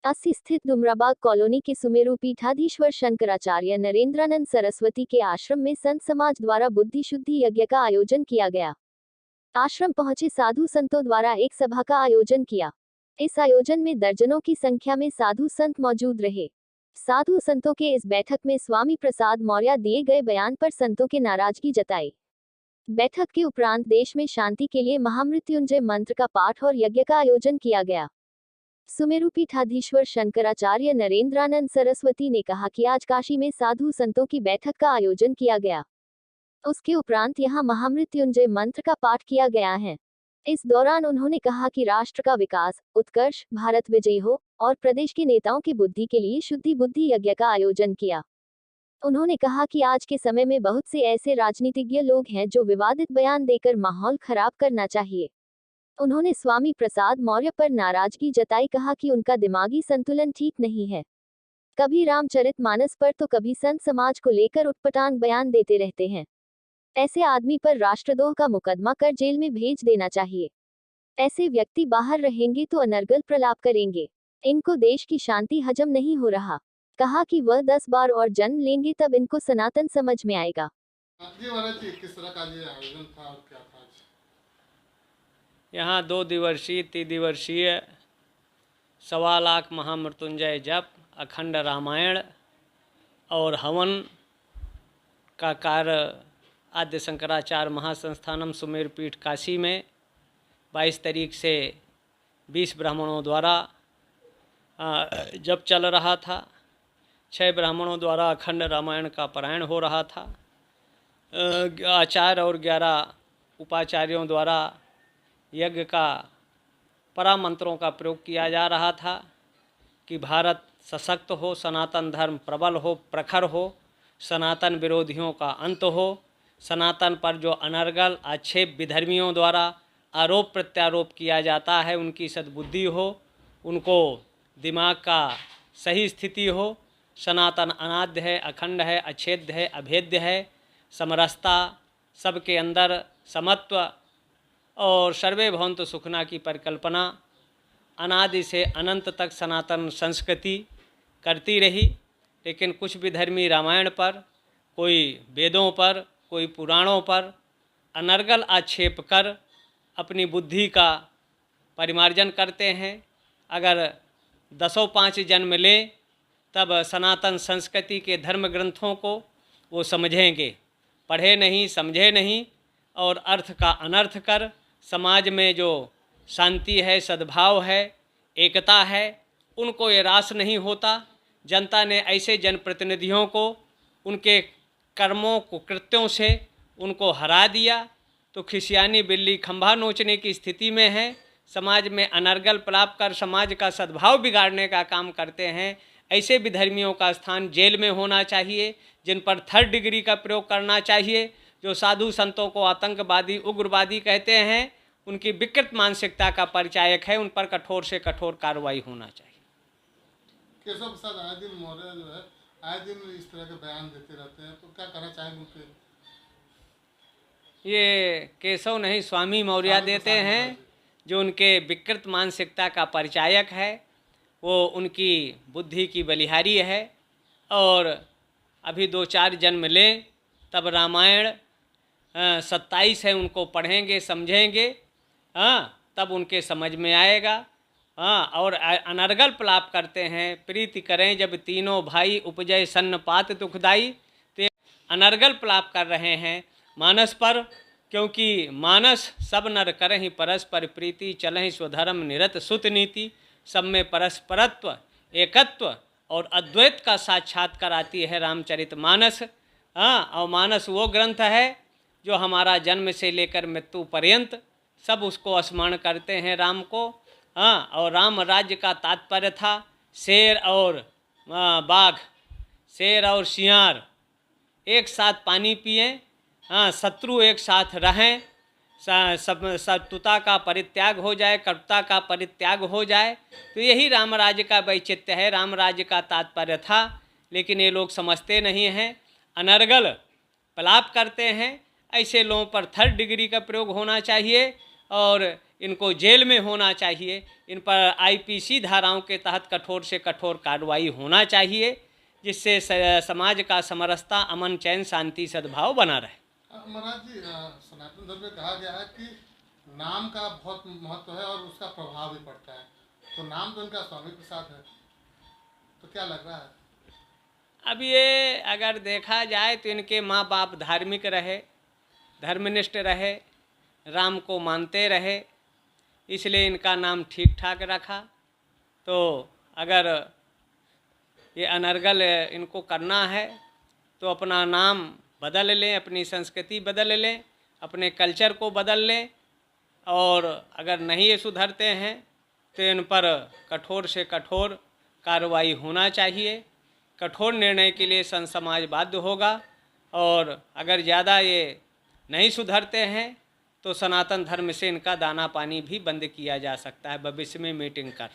अस्सी स्थित डुमराबाग कॉलोनी के सुमेरु पीठाधीश्वर शंकराचार्य नरेंद्रानंद सरस्वती के आश्रम में संत समाज द्वारा बुद्धि शुद्धि यज्ञ का आयोजन किया गया। आश्रम पहुंचे साधु संतों द्वारा एक सभा का आयोजन किया। इस आयोजन में दर्जनों की संख्या में साधु संत मौजूद रहे। साधु संतों के इस बैठक में स्वामी प्रसाद मौर्य दिए गए बयान पर संतों की नाराजगी जताई। बैठक के उपरांत देश में शांति के लिए महामृत्युंजय मंत्र का पाठ और यज्ञ का आयोजन किया गया। सुमेरु पीठाधीश्वर शंकराचार्य नरेंद्रानंद सरस्वती ने कहा कि आज काशी में साधु संतों की बैठक का आयोजन किया गया। उसके उपरांत यहां महामृत्युंजय मंत्र का पाठ किया गया है। इस दौरान उन्होंने कहा कि राष्ट्र का विकास, उत्कर्ष, भारत विजयी हो और प्रदेश के नेताओं की बुद्धि के लिए शुद्धि बुद्धि यज्ञ का आयोजन किया। उन्होंने कहा कि आज के समय में बहुत से ऐसे राजनीतिज्ञ लोग हैं जो विवादित बयान देकर माहौल खराब करना चाहिए। उन्होंने स्वामी प्रसाद मौर्य पर नाराजगी जताई, कहा कि उनका दिमागी संतुलन ठीक नहीं है। कभी रामचरितमानस पर तो कभी संत समाज को लेकर उटपटांग बयान देते रहते हैं। ऐसे आदमी पर राष्ट्रद्रोह का मुकदमा कर जेल में भेज देना चाहिए। ऐसे व्यक्ति बाहर रहेंगे तो अनर्गल प्रलाप करेंगे। इनको देश की शांति हजम नहीं हो रहा। कहा कि वह 10 बार और जन्म लेंगे तब इनको सनातन समझ में आएगा। किस तरह का ये आयोजन था और क्या था? यहाँ 2 दिवसीय 3 दिवसीय 1.25 लाख महामृत्युंजय जप, अखंड रामायण और हवन का कार्य आद्य शंकराचार्य महासंस्थानम सुमेर पीठ काशी में 22 तारीख से 20 ब्राह्मणों द्वारा जप चल रहा था। 6 ब्राह्मणों द्वारा अखंड रामायण का पारायण हो रहा था। आचार्य और 11 उपाचार्यों द्वारा यज्ञ का परामंत्रों का प्रयोग किया जा रहा था कि भारत सशक्त हो, सनातन धर्म प्रबल हो, प्रखर हो, सनातन विरोधियों का अंत हो, सनातन पर जो अनर्गल आक्षेप विधर्मियों द्वारा आरोप प्रत्यारोप किया जाता है उनकी सद्बुद्धि हो, उनको दिमाग का सही स्थिति हो। सनातन अनाद्य है, अखंड है, अछेद्य है, अभेद्य है, समरसता, सबके अंदर समत्व और सर्वे भवन्तु सुखना की परिकल्पना अनादि से अनंत तक सनातन संस्कृति करती रही। लेकिन कुछ विधर्मी रामायण पर, कोई वेदों पर, कोई पुराणों पर अनर्गल आक्षेप कर अपनी बुद्धि का परिमार्जन करते हैं। अगर 1005 जन्म लें तब सनातन संस्कृति के धर्म ग्रंथों को वो समझेंगे। पढ़े नहीं, समझे नहीं और अर्थ का अनर्थ कर समाज में जो शांति है, सद्भाव है, एकता है, उनको ये रास नहीं होता। जनता ने ऐसे जनप्रतिनिधियों को उनके कर्मों को कृत्यों से उनको हरा दिया तो खिसियानी बिल्ली खंभा नोचने की स्थिति में है। समाज में अनर्गल प्रलाप कर समाज का सद्भाव बिगाड़ने का काम करते हैं। ऐसे विधर्मियों का स्थान जेल में होना चाहिए, जिन पर 3rd डिग्री का प्रयोग करना चाहिए। जो साधु संतों को आतंकवादी, उग्रवादी कहते हैं, उनकी विकृत मानसिकता का परिचायक है, उन पर कठोर से कठोर कार्रवाई होना चाहिए। केशव प्रसाद आए दिन मौर्य जो है आए दिन इस तरह के बयान देते रहते हैं, तो क्या कहना चाहेंगे उनके? ये केशव नहीं, स्वामी मौर्य देते हैं, जो उनके विकृत मानसिकता का परिचायक है। वो उनकी बुद्धि की बलिहारी है। और अभी 2-4 जन्म लें तब रामायण 27 है, उनको पढ़ेंगे, समझेंगे, तब उनके समझ में आएगा। और अनर्गल प्रलाप करते हैं, प्रीति करें जब तीनों भाई, उपजय सन्नपात दुखदाई। तो अनर्गल प्रलाप कर रहे हैं मानस पर, क्योंकि मानस सब नर करहि परस्पर प्रीति, चलहि स्वधर्म निरत सुत नीति। सब में परस्परत्व, एकत्व और अद्वैत का साक्षात्कार आती है रामचरितमानस। और मानस वो ग्रंथ है जो हमारा जन्म से लेकर मृत्यु पर्यंत सब उसको स्मरण करते हैं, राम को। और राम राज्य का तात्पर्य था शेर और बाघ, शेर और सियार एक साथ पानी पिएं, शत्रु एक साथ रहें, शत्रुता का परित्याग हो जाए, कटुता का परित्याग हो जाए। तो यही राम राज्य का वैचित्र्य है, राम राज्य का तात्पर्य था। लेकिन ये लोग समझते नहीं हैं, अनर्गल प्रलाप करते हैं। ऐसे लोगों पर 3rd डिग्री का प्रयोग होना चाहिए। और इनको जेल में होना चाहिए। इन पर आईपीसी धाराओं के तहत कठोर से कठोर कार्रवाई होना चाहिए, जिससे समाज का समरसता, अमन, चैन, शांति, सद्भाव बना रहे। महाराज जी, सनातन धर्म में कहा गया है कि नाम का बहुत महत्व है और उसका प्रभाव भी पड़ता है, तो नाम तो इनका स्वामी प्रसाद है, तो क्या लग रहा है? अब ये अगर देखा जाए तो इनके माँ बाप धार्मिक रहे, धर्मनिष्ठ रहे, राम को मानते रहे, इसलिए इनका नाम ठीक ठाक रखा। तो अगर ये अनर्गल इनको करना है तो अपना नाम बदल लें, अपनी संस्कृति बदल लें, अपने कल्चर को बदल लें, और अगर नहीं ये सुधरते हैं तो इन पर कठोर से कठोर कार्रवाई होना चाहिए। कठोर निर्णय के लिए संत समाज बाध्य होगा, और अगर ज़्यादा ये नहीं सुधरते हैं तो सनातन धर्म से इनका दाना पानी भी बंद किया जा सकता है भविष्य में मीटिंग कर।